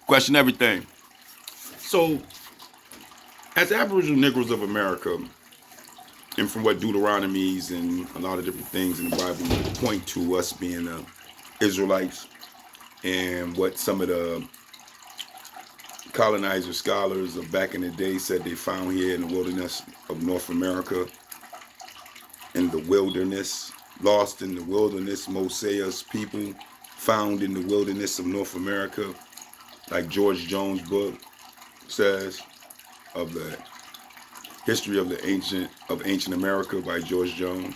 Question everything. So, as Aboriginal Negroes of America, and from what Deuteronomies and a lot of different things in the Bible point to us being Israelites, and what some of the colonizer scholars of back in the day said they found here in the wilderness of North America, in the wilderness, lost in the wilderness, Mosai's people found in the wilderness of North America, like George Jones' book says, of the history of the ancient America by George Jones,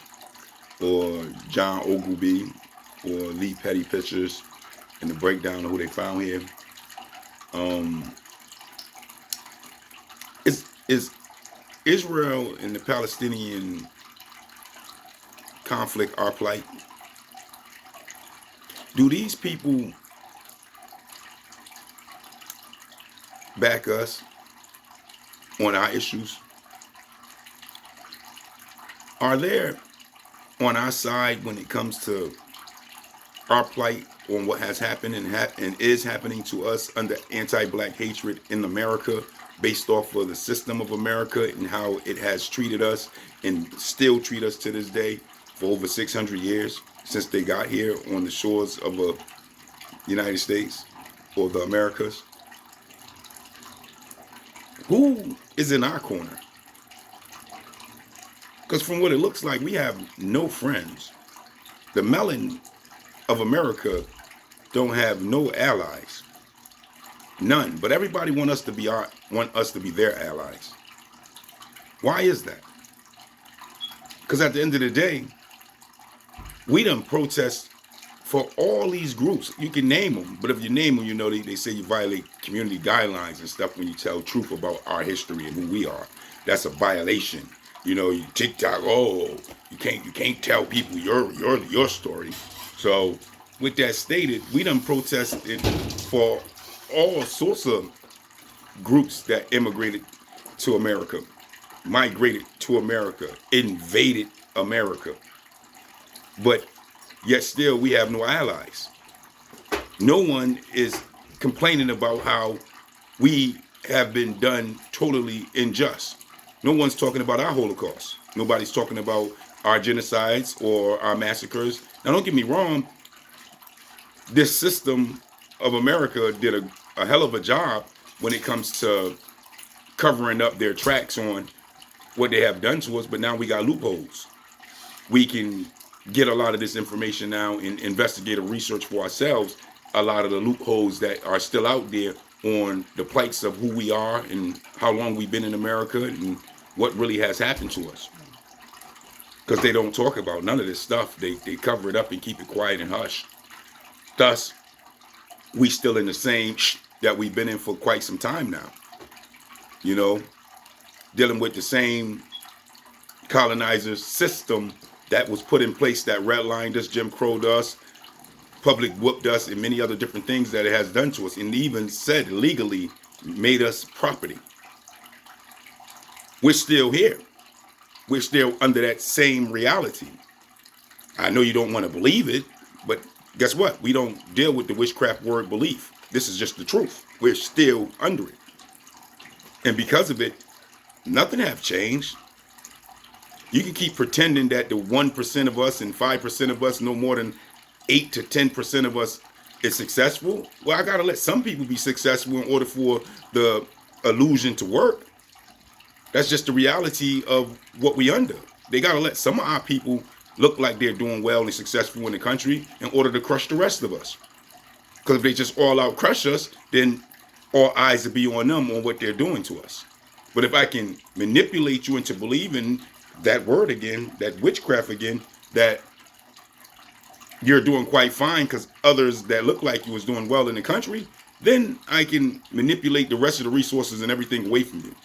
or John Ogilvy, or Lee Petty Pictures, and the breakdown of who they found here. Is Israel and the Palestinian conflict our plight? Do these people back us on our issues? Are they on our side when it comes to our plight on what has happened and is happening to us under anti-black hatred in America, based off of the system of America and how it has treated us and still treat us to this day for over 600 years since they got here on the shores of the United States or the Americas? Who is in our corner? Because from what it looks like, we have no friends. The melon of America don't have no allies, none. But everybody want us to be their allies. Why is that? Because at the end of the day, we done protest for all these groups. You can name them, but if you name them, you know they say you violate community guidelines and stuff when you tell truth about our history and who we are. That's a violation. You know, you TikTok. Oh, you can't tell people your story. So, with that stated, we done protested for all sorts of groups that immigrated to America, migrated to America, invaded America. But yet still we have no allies. No one is complaining about how we have been done totally unjust. No one's talking about our Holocaust. Nobody's talking about our genocides or our massacres. Now, don't get me wrong. This system of America did a hell of a job when it comes to covering up their tracks on what they have done to us. But now we got loopholes. We can get a lot of this information now and investigative research for ourselves. A lot of the loopholes that are still out there on the plights of who we are and how long we've been in America and what really has happened to us. Because they don't talk about none of this stuff. They cover it up and keep it quiet and hush. Thus, we still in the same that we've been in for quite some time now. You know, dealing with the same colonizer system that was put in place that redlined us, Jim Crowed us, public whooped us, and many other different things that it has done to us, and even said legally made us property. We're still here. We're still under that same reality. I know you don't want to believe it, but guess what? We don't deal with the witchcraft word belief. This is just the truth. We're still under it. And because of it, nothing have changed. You can keep pretending that the 1% of us and 5% of us, no more than 8 to 10% of us is successful. Well, I got to let some people be successful in order for the illusion to work. That's just the reality of what we under. They got to let some of our people look like they're doing well and successful in the country in order to crush the rest of us. Because if they just all out crush us, then all eyes will be on them on what they're doing to us. But if I can manipulate you into believing that word again, that witchcraft again, that you're doing quite fine because others that look like you is doing well in the country, then I can manipulate the rest of the resources and everything away from you.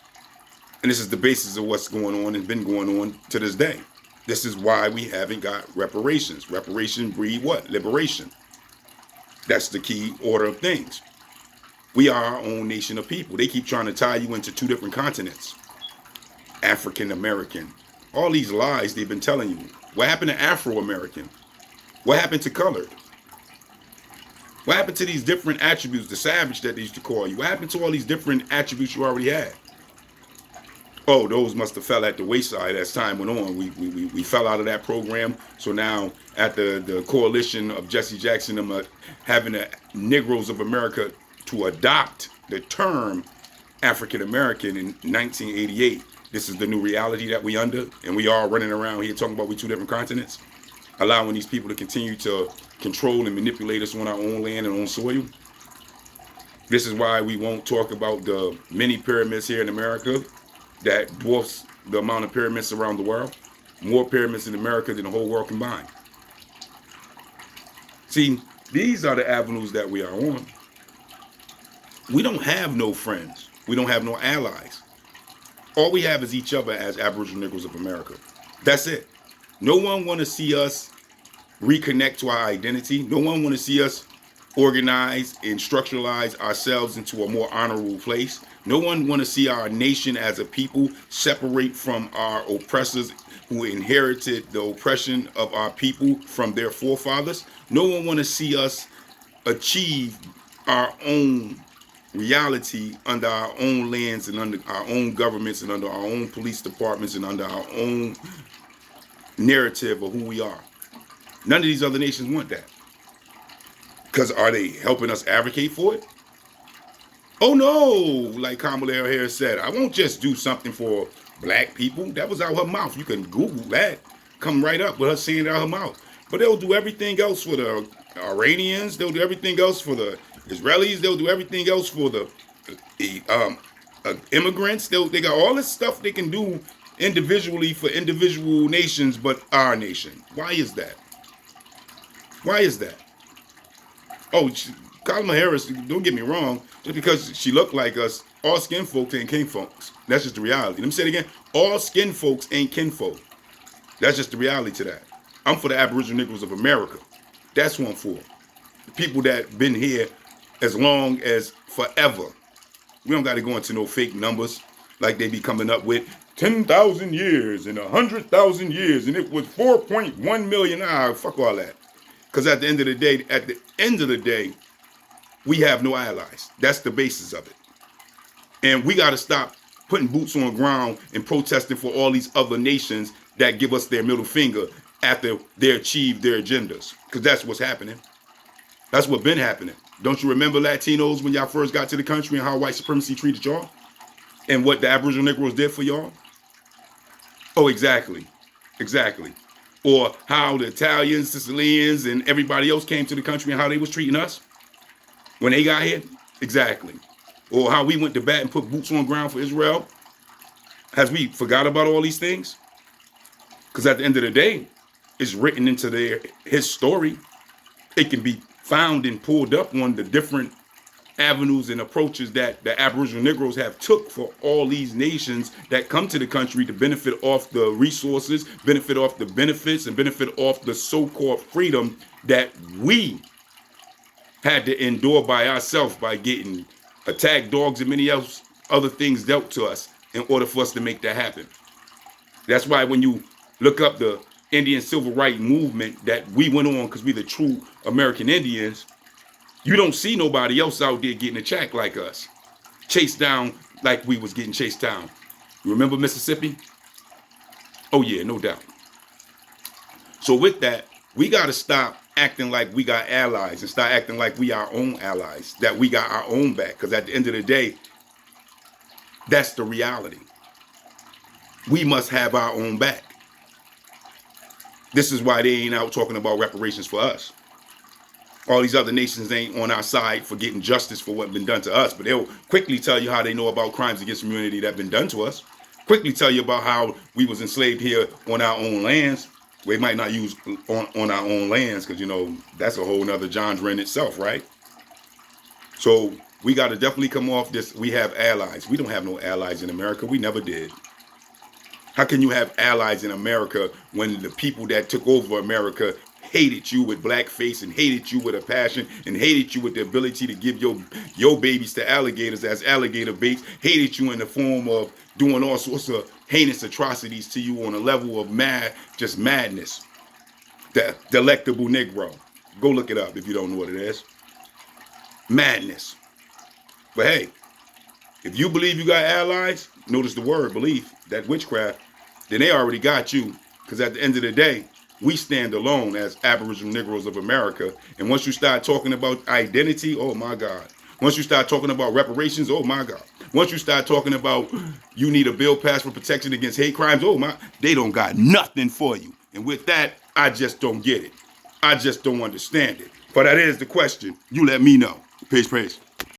And this is the basis of what's going on and been going on to this day. This is why we haven't got reparations. Reparation breed what? Liberation. That's the key order of things. We are our own nation of people. They keep trying to tie you into two different continents. African American. All these lies they've been telling you. What happened to Afro American? What happened to colored? What happened to these different attributes, the savage that they used to call you? What happened to all these different attributes you already had? Oh, those must have fell at the wayside as time went on. We fell out of that program. So now at the coalition of Jesse Jackson, having the Negroes of America to adopt the term African American in 1988. This is the new reality that we under, and we are running around here talking about we two different continents, allowing these people to continue to control and manipulate us on our own land and own soil. This is why we won't talk about the many pyramids here in America that dwarfs the amount of pyramids around the world. More pyramids in America than the whole world combined. See, these are the avenues that we are on. We don't have no friends. We don't have no allies. All we have is each other as Aboriginal Negroes of America. That's it. No one want to see us reconnect to our identity. No one want to see us organize and structuralize ourselves into a more honorable place. No one want to see our nation as a people separate from our oppressors who inherited the oppression of our people from their forefathers. No one want to see us achieve our own reality under our own lands and under our own governments and under our own police departments and under our own narrative of who we are. None of these other nations want that. Because are they helping us advocate for it? Oh no, like Kamala Harris said, I won't just do something for black people. That was out her mouth. You can Google that. Come right up with her saying it out her mouth. But they'll do everything else for the Iranians. They'll do everything else for the Israelis. They'll do everything else for the immigrants. They got all this stuff they can do individually for individual nations, but our nation. Why is that? Why is that? Oh, Kamala Harris, don't get me wrong, just because she looked like us, all skin folks ain't kin folks. That's just the reality. Let me say it again. All skin folks ain't kin folk. That's just the reality to that. I'm for the Aboriginal Negroes of America. That's what I'm for. The people that been here as long as forever. We don't got to go into no fake numbers like they be coming up with 10,000 years and 100,000 years and it was 4.1 million. Fuck all that. Because at the end of the day, we have no allies. That's the basis of it. And we got to stop putting boots on the ground and protesting for all these other nations that give us their middle finger after they achieve their agendas. Because that's what's happening. That's what's been happening. Don't you remember Latinos when y'all first got to the country and how white supremacy treated y'all? And what the Aboriginal Negroes did for y'all? Oh, exactly. Exactly. Or how the Italians, Sicilians, and everybody else came to the country and how they was treating us when they got here? Exactly. Or how we went to bat and put boots on the ground for Israel? Has we forgot about all these things? Because at the end of the day, it's written into his story. It can be found and pulled up on the different avenues and approaches that the Aboriginal Negroes have took for all these nations that come to the country to benefit off the resources, benefit off the benefits, and benefit off the so-called freedom that we had to endure by ourselves by getting attack dogs and many other things dealt to us in order for us to make that happen. That's why when you look up the Indian Civil Rights Movement that we went on because we the true American Indians, you don't see nobody else out there getting a check like us, chased down like we was getting chased down. You remember Mississippi? Oh yeah, no doubt. So with that, we got to stop acting like we got allies and start acting like we our own allies, that we got our own back. Because at the end of the day, that's the reality. We must have our own back. This is why they ain't out talking about reparations for us. All these other nations ain't on our side for getting justice for what's been done to us, but they'll quickly tell you how they know about crimes against humanity that have been done to us. Quickly tell you about how we was enslaved here on our own lands. We might not use on our own lands because, you know, that's a whole nother genre in itself, right? So we got to definitely come off this. We have allies. We don't have no allies in America. We never did. How can you have allies in America when the people that took over America hated you with blackface and hated you with a passion and hated you with the ability to give your babies to alligators as alligator baits, hated you in the form of doing all sorts of heinous atrocities to you on a level of just madness. The delectable Negro. Go look it up if you don't know what it is. madness. But hey, if you believe you got allies, notice the word belief, that witchcraft, then they already got you. Because at the end of the day, we stand alone as Aboriginal Negroes of America. And once you start talking about identity, oh my God. Once you start talking about reparations, oh my God. Once you start talking about you need a bill passed for protection against hate crimes, oh my, they don't got nothing for you. And with that, I just don't get it. I just don't understand it. But that is the question. You let me know. Peace, praise.